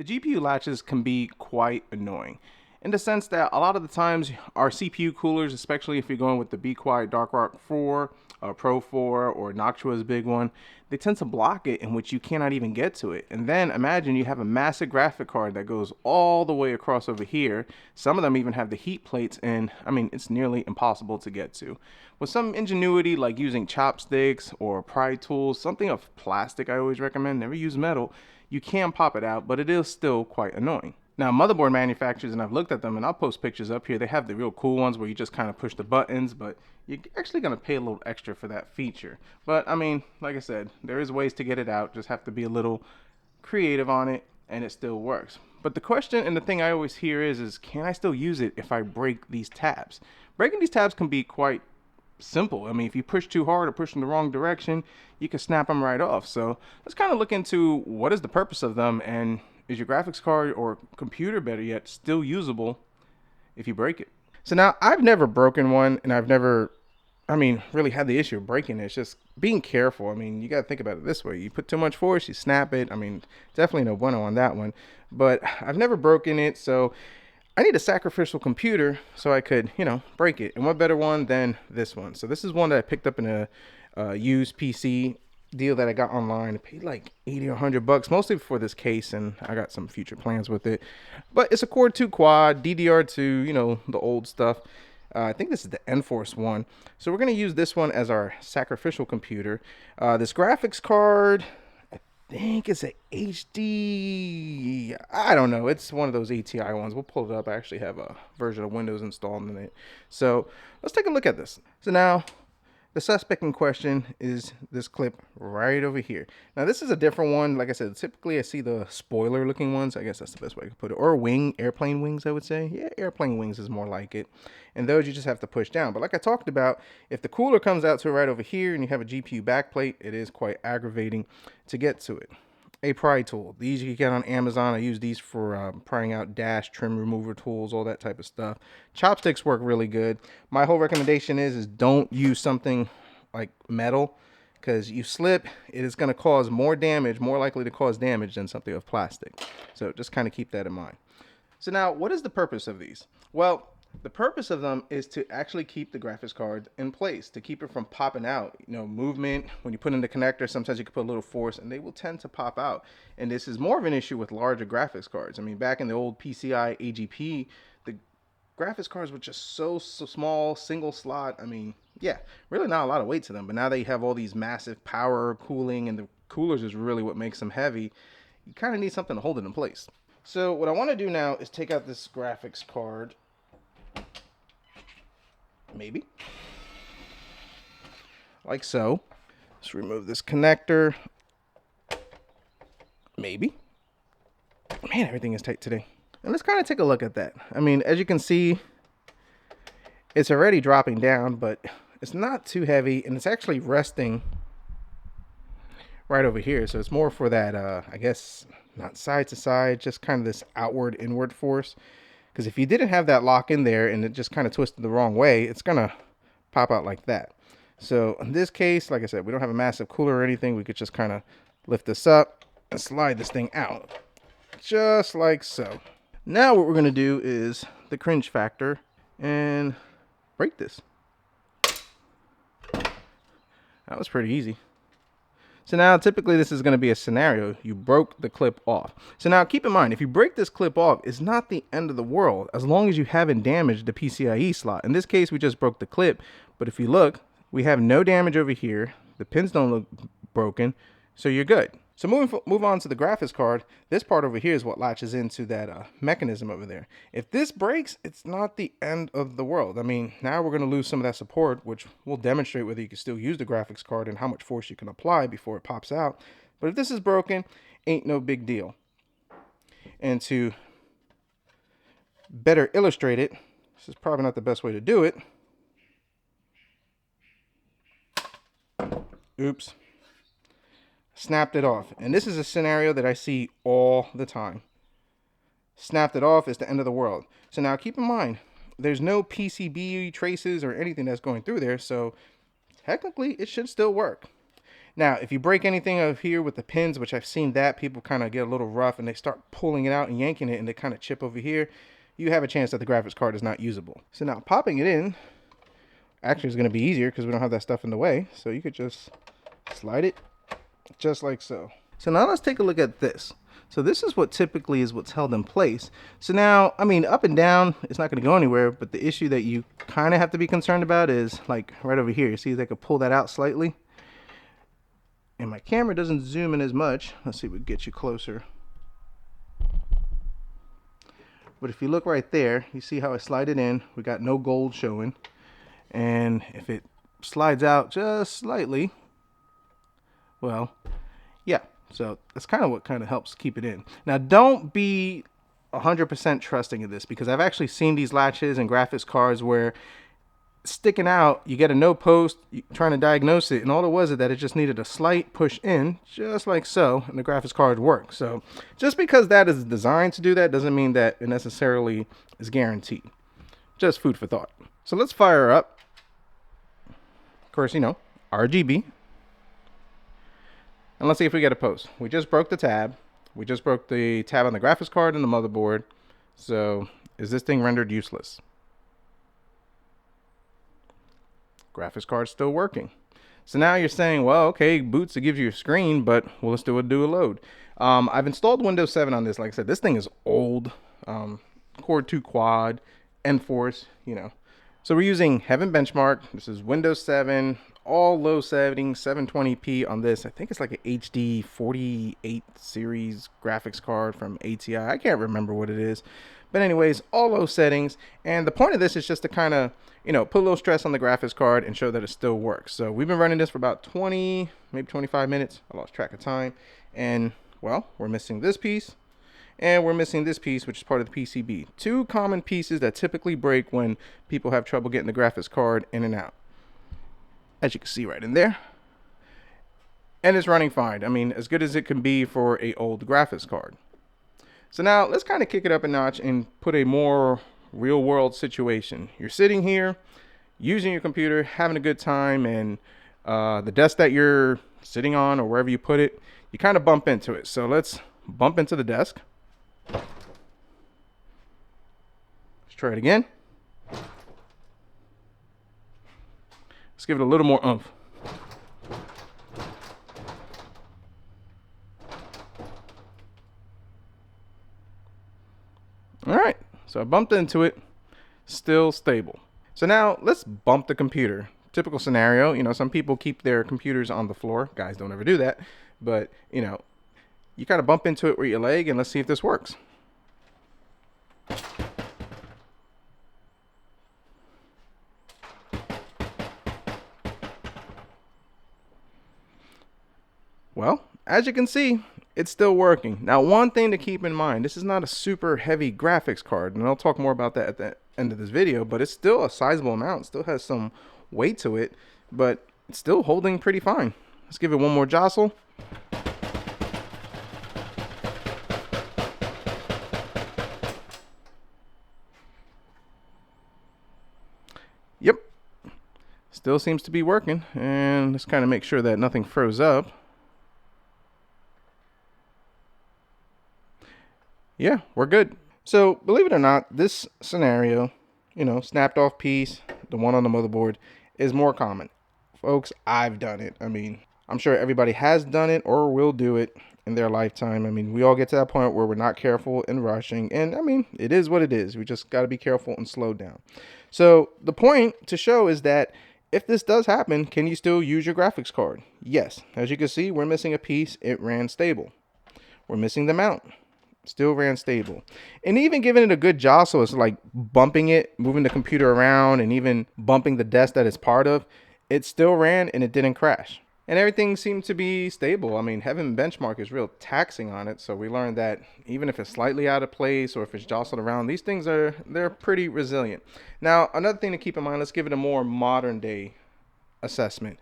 The GPU latches can be quite annoying in the sense that a lot of the times our CPU coolers, especially if you're going with the Be Quiet Dark Rock 4, Pro 4, or Noctua's big one, they tend to block it in which you cannot even get to it. And then imagine you have a massive graphic card that goes all the way across over here. Some of them even have the heat plates, and I mean, it's nearly impossible to get to. With some ingenuity, like using chopsticks or pry tools, something of plastic I always recommend, never use metal, you can pop it out, but it is still quite annoying. Now, motherboard manufacturers, and I've looked at them, and I'll post pictures up here, they have the real cool ones where you just kind of push the buttons, but you're actually going to pay a little extra for that feature. But, I mean, like I said, there is ways to get it out, just have to be a little creative on it, and it still works. But the question and the thing I always hear is can I still use it if I break these tabs? Breaking these tabs can be quite simple. I mean, if you push too hard or push in the wrong direction, you can snap them right off. So let's kind of look into what is the purpose of them, and is your graphics card or computer, better yet, still usable if you break it? So now I've never broken one, and I've never, I mean, really had the issue of breaking it. It's just being careful. I mean, you got to think about it this way. You put too much force, you snap it. I mean, definitely no bueno on that one. But I've never broken it, so I need a sacrificial computer so I could, break it. And what better one than this one? So this is one that I picked up in a used PC deal that I got online. I paid like 80 or 100 bucks, mostly for this case, and I got some future plans with it. But it's a Core 2 quad, DDR2, the old stuff. I think this is the Enforce one. So we're going to use this one as our sacrificial computer. This graphics card, I think it's a HD. I don't know. It's one of those ATI ones. We'll pull it up. I actually have a version of Windows installed in it. So let's take a look at this. So now the suspect in question is this clip right over here. Now this is a different one. Like I said, typically I see the spoiler looking ones. I guess that's the best way to put it. Or airplane wings, I would say. Yeah, airplane wings is more like it. And those you just have to push down. But like I talked about, if the cooler comes out to right over here and you have a GPU backplate, it is quite aggravating to get to it. A pry tool. These you can get on Amazon. I use these for prying out dash, trim remover tools, all that type of stuff. Chopsticks work really good. My whole recommendation is don't use something like metal, because you slip, it is going to cause more damage, more likely to cause damage than something of plastic. So just kind of keep that in mind. So now, what is the purpose of these? Well, the purpose of them is to actually keep the graphics card in place, to keep it from popping out. Movement, when you put in the connector, sometimes you can put a little force and they will tend to pop out. And this is more of an issue with larger graphics cards. I mean, back in the old PCI AGP, the graphics cards were just so small, single slot. I mean, yeah, really not a lot of weight to them. But now they have all these massive power cooling, and the coolers is really what makes them heavy. You kind of need something to hold it in place. So what I want to do now is take out this graphics card. Maybe. Like so. Let's remove this connector. Maybe. Man, everything is tight today. And let's kind of take a look at that. I mean, as you can see, it's already dropping down, but it's not too heavy, and it's actually resting right over here. So it's more for that, I guess, not side to side, just kind of this outward, inward force. Because if you didn't have that lock in there and it just kind of twisted the wrong way, it's going to pop out like that. So in this case, like I said, we don't have a massive cooler or anything. We could just kind of lift this up and slide this thing out. Just like so. Now what we're going to do is the cringe factor and break this. That was pretty easy. So now typically this is going to be a scenario. You broke the clip off. So now keep in mind, if you break this clip off, it's not the end of the world as long as you haven't damaged the PCIe slot. In this case, we just broke the clip. But if you look, we have no damage over here. The pins don't look broken. So you're good. So move on to the graphics card. This part over here is what latches into that mechanism over there. If this breaks, it's not the end of the world. I mean, now we're going to lose some of that support, which will demonstrate whether you can still use the graphics card and how much force you can apply before it pops out. But if this is broken, ain't no big deal. And to better illustrate it, this is probably not the best way to do it. Oops. Snapped it off. And this is a scenario that I see all the time. Snapped it off is the end of the world. So now keep in mind, there's no PCB traces or anything that's going through there, so technically it should still work. Now, if you break anything over here with the pins, which I've seen that, people kind of get a little rough and they start pulling it out and yanking it and they kind of chip over here, you have a chance that the graphics card is not usable. So now popping it in actually is going to be easier because we don't have that stuff in the way. So you could just slide it just like so. So now let's take a look at this. So this is what typically is what's held in place. So now, I mean, up and down, it's not going to go anywhere, but the issue that you kind of have to be concerned about is like right over here. You see, they could pull that out slightly. And my camera doesn't zoom in as much. Let's see if we can get you closer. But if you look right there, you see how I slide it in. We got no gold showing. And if it slides out just slightly, well, yeah. So that's kind of what kind of helps keep it in. Now, don't be 100% trusting of this, because I've actually seen these latches and graphics cards where sticking out, you get a no post, trying to diagnose it, and all it was is that it just needed a slight push in, just like so, and the graphics card works. So just because that is designed to do that doesn't mean that it necessarily is guaranteed. Just food for thought. So let's fire up. Of course, you know, RGB. And let's see if we get a post. We just broke the tab. We just broke the tab on the graphics card and the motherboard. So is this thing rendered useless? Graphics card's still working. So now you're saying, well, okay, boots, it gives you a screen, but well, let's do a load. I've installed Windows 7 on this. Like I said, this thing is old. Core 2 quad, Enforce, you know. So we're using Heaven Benchmark. This is Windows 7, all low settings, 720p on this. I think it's like an HD 48 series graphics card from ATI. I can't remember what it is. But anyways, all low settings. And the point of this is just to kind of, you know, put a little stress on the graphics card and show that it still works. So we've been running this for about 20, maybe 25 minutes. I lost track of time. And, well, we're missing this piece. And we're missing this piece, which is part of the PCB. Two common pieces that typically break when people have trouble getting the graphics card in and out. As you can see right in there. And it's running fine. I mean, as good as it can be for an old graphics card. So now let's kind of kick it up a notch and put a more real world situation. You're sitting here, using your computer, having a good time, and the desk that you're sitting on or wherever you put it, you kind of bump into it. So let's bump into the desk. Let's try it again. Let's give it a little more oomph. All right, so I bumped into it, still stable. So now let's bump the computer. Typical scenario, you know, some people keep their computers on the floor. Guys don't ever do that, but you know, you kind of bump into it with your leg, and let's see if this works. Well, as you can see, it's still working. Now, one thing to keep in mind, this is not a super heavy graphics card, and I'll talk more about that at the end of this video, but it's still a sizable amount. It still has some weight to it, but it's still holding pretty fine. Let's give it one more jostle. Yep, still seems to be working, and let's kind of make sure that nothing froze up. Yeah, we're good. So believe it or not, this scenario, you know, snapped off piece, the one on the motherboard, is more common. Folks, I've done it. I mean, I'm sure everybody has done it or will do it in their lifetime. I mean, we all get to that point where we're not careful and rushing. And I mean, it is what it is. We just got to be careful and slow down. So the point to show is that if this does happen, can you still use your graphics card? Yes. As you can see, we're missing a piece. It ran stable. We're missing the mount. Still ran stable. And even giving it a good jostle, it's like bumping it, moving the computer around, and even bumping the desk that it's part of, it still ran and it didn't crash. And everything seemed to be stable. I mean, Heaven Benchmark is real taxing on it, so we learned that even if it's slightly out of place or if it's jostled around, these things they're pretty resilient. Now, another thing to keep in mind, let's give it a more modern day assessment.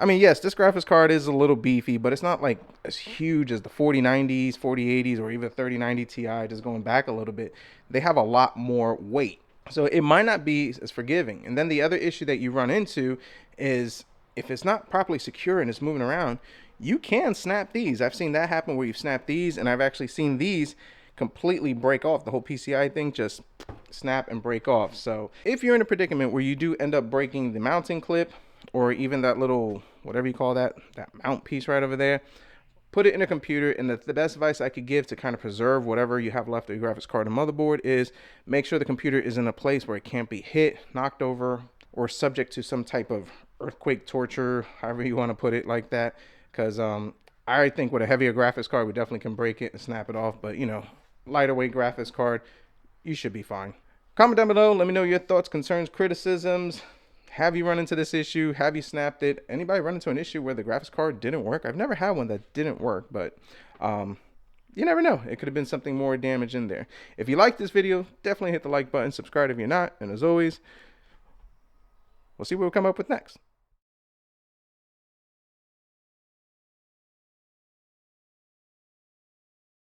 I mean, yes, this graphics card is a little beefy, but it's not like as huge as the 4090s, 4080s, or even 3090 Ti, just going back a little bit. They have a lot more weight. So it might not be as forgiving. And then the other issue that you run into is if it's not properly secure and it's moving around, you can snap these. I've seen that happen where you've snapped these, and I've actually seen these completely break off. The whole PCI thing just snap and break off. So if you're in a predicament where you do end up breaking the mounting clip, or even that little, whatever you call that mount piece right over there, put it in a computer. And the best advice I could give to kind of preserve whatever you have left of your graphics card and motherboard is make sure the computer is in a place where it can't be hit, knocked over, or subject to some type of earthquake torture, however you want to put it, like that. Because I think with a heavier graphics card, we definitely can break it and snap it off. But, you know, lighter weight graphics card, you should be fine. Comment down below. Let me know your thoughts, concerns, criticisms. Have you run into this issue? Have you snapped it? Anybody run into an issue where the graphics card didn't work? I've never had one that didn't work, but you never know. It could have been something more damage in there. If you like this video, definitely hit the like button. Subscribe if you're not. And as always, we'll see what we'll come up with next.